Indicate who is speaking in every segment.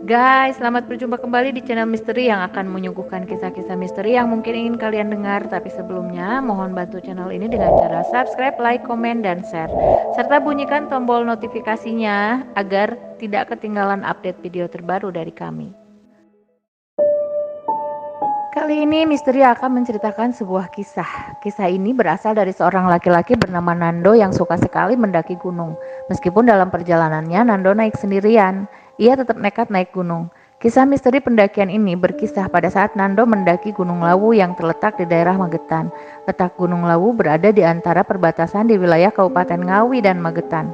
Speaker 1: Guys, selamat berjumpa kembali di channel misteri yang akan menyuguhkan kisah-kisah misteri yang mungkin ingin kalian dengar. Tapi sebelumnya, mohon bantu channel ini dengan cara subscribe, like, komen, dan share. Serta bunyikan tombol notifikasinya agar tidak ketinggalan update video terbaru dari kami. Kali ini misteri akan menceritakan sebuah kisah. Kisah ini berasal dari seorang laki-laki bernama Nando yang suka sekali mendaki gunung. Meskipun dalam perjalanannya Nando naik sendirian, ia tetap nekat naik gunung. Kisah misteri pendakian ini berkisah pada saat Nando mendaki Gunung Lawu yang terletak di daerah Magetan. Letak Gunung Lawu berada di antara perbatasan di wilayah Kabupaten Ngawi dan Magetan.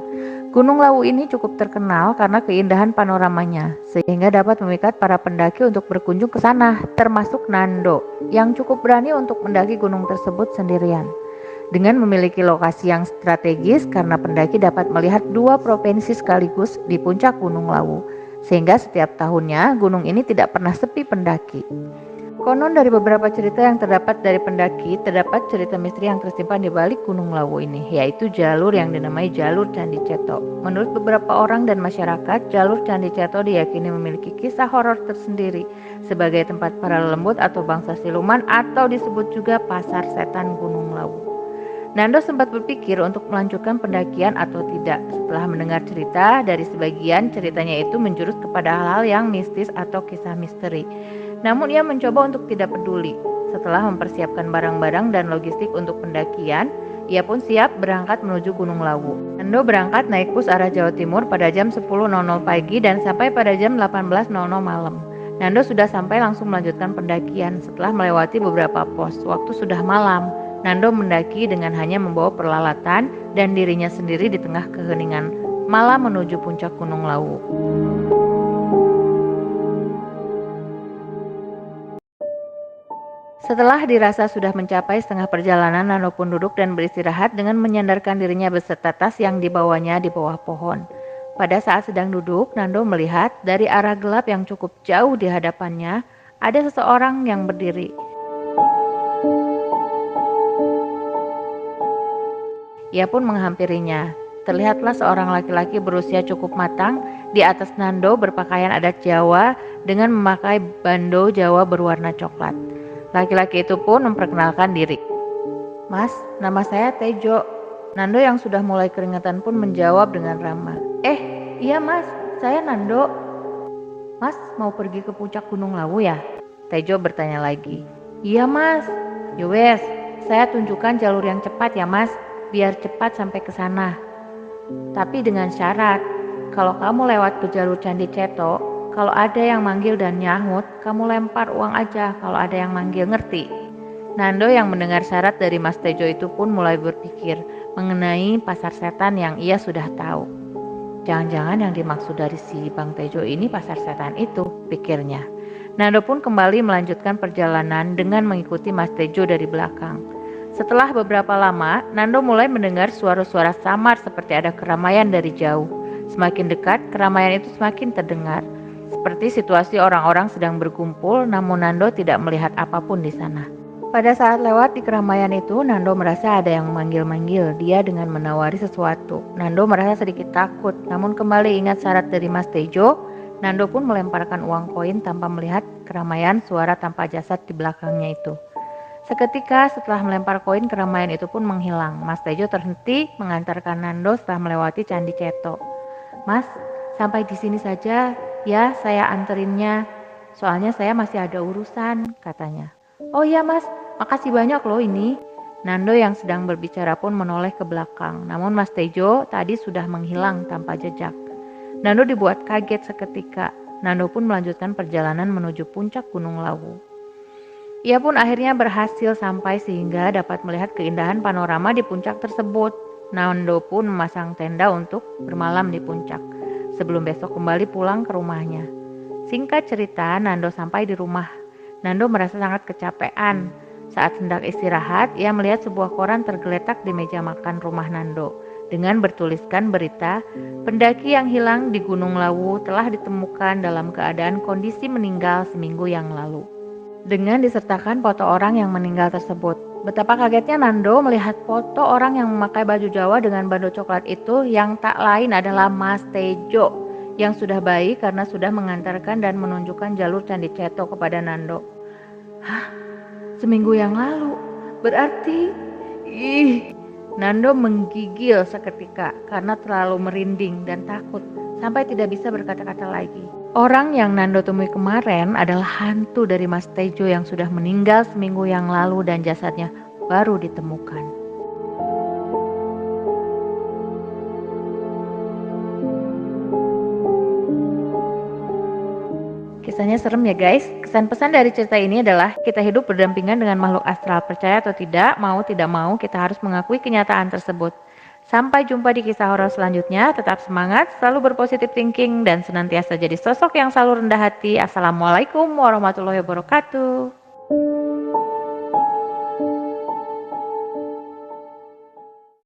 Speaker 1: Gunung Lawu ini cukup terkenal karena keindahan panoramanya, sehingga dapat memikat para pendaki untuk berkunjung ke sana, termasuk Nando, yang cukup berani untuk mendaki gunung tersebut sendirian. Dengan memiliki lokasi yang strategis karena pendaki dapat melihat dua provinsi sekaligus di puncak Gunung Lawu, sehingga setiap tahunnya gunung ini tidak pernah sepi pendaki. Konon dari beberapa cerita yang terdapat dari pendaki, terdapat cerita misteri yang tersimpan di balik Gunung Lawu ini, yaitu jalur yang dinamai Jalur Candi Ceto. Menurut beberapa orang dan masyarakat, jalur Candi Ceto diyakini memiliki kisah horor tersendiri sebagai tempat para lembut atau bangsa siluman atau disebut juga pasar setan Gunung Lawu. Nando sempat berpikir untuk melanjutkan pendakian atau tidak. Setelah mendengar cerita, dari sebagian ceritanya itu menjurus kepada hal-hal yang mistis atau kisah misteri. Namun ia mencoba untuk tidak peduli. Setelah mempersiapkan barang-barang dan logistik untuk pendakian, ia pun siap berangkat menuju Gunung Lawu. Nando berangkat naik bus arah Jawa Timur pada jam 10.00 pagi dan sampai pada jam 18.00 malam. Nando sudah sampai langsung melanjutkan pendakian. Setelah melewati beberapa pos, waktu sudah malam. Nando mendaki dengan hanya membawa peralatan dan dirinya sendiri di tengah keheningan malam menuju puncak Gunung Lawu. Setelah dirasa sudah mencapai setengah perjalanan, Nando pun duduk dan beristirahat dengan menyandarkan dirinya beserta tas yang dibawanya di bawah pohon. Pada saat sedang duduk, Nando melihat dari arah gelap yang cukup jauh di hadapannya, ada seseorang yang berdiri. Ia pun menghampirinya. Terlihatlah seorang laki-laki berusia cukup matang. Di atas Nando berpakaian adat Jawa dengan memakai bando Jawa berwarna coklat. Laki-laki itu pun memperkenalkan diri. "Mas, nama saya Tejo." Nando yang sudah mulai keringetan pun menjawab dengan ramah. Iya mas, saya Nando." "Mas mau pergi ke puncak Gunung Lawu ya?" Tejo bertanya lagi. "Iya mas." "Yowes, saya tunjukkan jalur yang cepat ya mas, biar cepat sampai ke sana. Tapi dengan syarat, kalau kamu lewat ke jalur Candi Ceto, kalau ada yang manggil dan nyahut, kamu lempar uang aja kalau ada yang manggil, ngerti?" Nando yang mendengar syarat dari Mas Tejo itu pun mulai berpikir mengenai pasar setan yang ia sudah tahu. Jangan-jangan yang dimaksud dari si Bang Tejo ini pasar setan itu, pikirnya. Nando pun kembali melanjutkan perjalanan dengan mengikuti Mas Tejo dari belakang. Setelah beberapa lama, Nando mulai mendengar suara-suara samar seperti ada keramaian dari jauh. Semakin dekat, keramaian itu semakin terdengar. Seperti situasi orang-orang sedang berkumpul, namun Nando tidak melihat apapun di sana. Pada saat lewat di keramaian itu, Nando merasa ada yang memanggil-manggil dia dengan menawari sesuatu. Nando merasa sedikit takut, namun kembali ingat syarat dari Mas Tejo. Nando pun melemparkan uang koin tanpa melihat keramaian suara tanpa jasad di belakangnya itu. Seketika setelah melempar koin, keramaian itu pun menghilang. Mas Tejo terhenti mengantarkan Nando setelah melewati Candi Ceto. "Mas, sampai di sini saja ya, saya anterinnya. Soalnya saya masih ada urusan," katanya. "Oh iya mas, makasih banyak loh ini." Nando yang sedang berbicara pun menoleh ke belakang. Namun Mas Tejo tadi sudah menghilang tanpa jejak. Nando dibuat kaget seketika. Nando pun melanjutkan perjalanan menuju puncak Gunung Lawu. Ia pun akhirnya berhasil sampai sehingga dapat melihat keindahan panorama di puncak tersebut. Nando pun memasang tenda untuk bermalam di puncak sebelum besok kembali pulang ke rumahnya. Singkat cerita, Nando sampai di rumah. Nando merasa sangat kecapean. Saat hendak istirahat, ia melihat sebuah koran tergeletak di meja makan rumah Nando dengan bertuliskan berita, pendaki yang hilang di Gunung Lawu telah ditemukan dalam keadaan kondisi meninggal seminggu yang lalu. Dengan disertakan foto orang yang meninggal tersebut. Betapa kagetnya Nando melihat foto orang yang memakai baju Jawa dengan bando coklat itu yang tak lain adalah Mas Tejo yang sudah baik karena sudah mengantarkan dan menunjukkan jalur Candi Ceto kepada Nando. Hah? Seminggu yang lalu? Berarti... Ih! Nando menggigil seketika karena terlalu merinding dan takut sampai tidak bisa berkata-kata lagi. Orang yang Nando temui kemarin adalah hantu dari Mas Tejo yang sudah meninggal seminggu yang lalu dan jasadnya baru ditemukan. Kisahnya serem ya guys. Kesan pesan dari cerita ini adalah kita hidup berdampingan dengan makhluk astral. Percaya atau tidak mau kita harus mengakui kenyataan tersebut. Sampai jumpa di kisah horor selanjutnya. Tetap semangat, selalu berpositif thinking dan senantiasa jadi sosok yang selalu rendah hati. Assalamualaikum warahmatullahi wabarakatuh.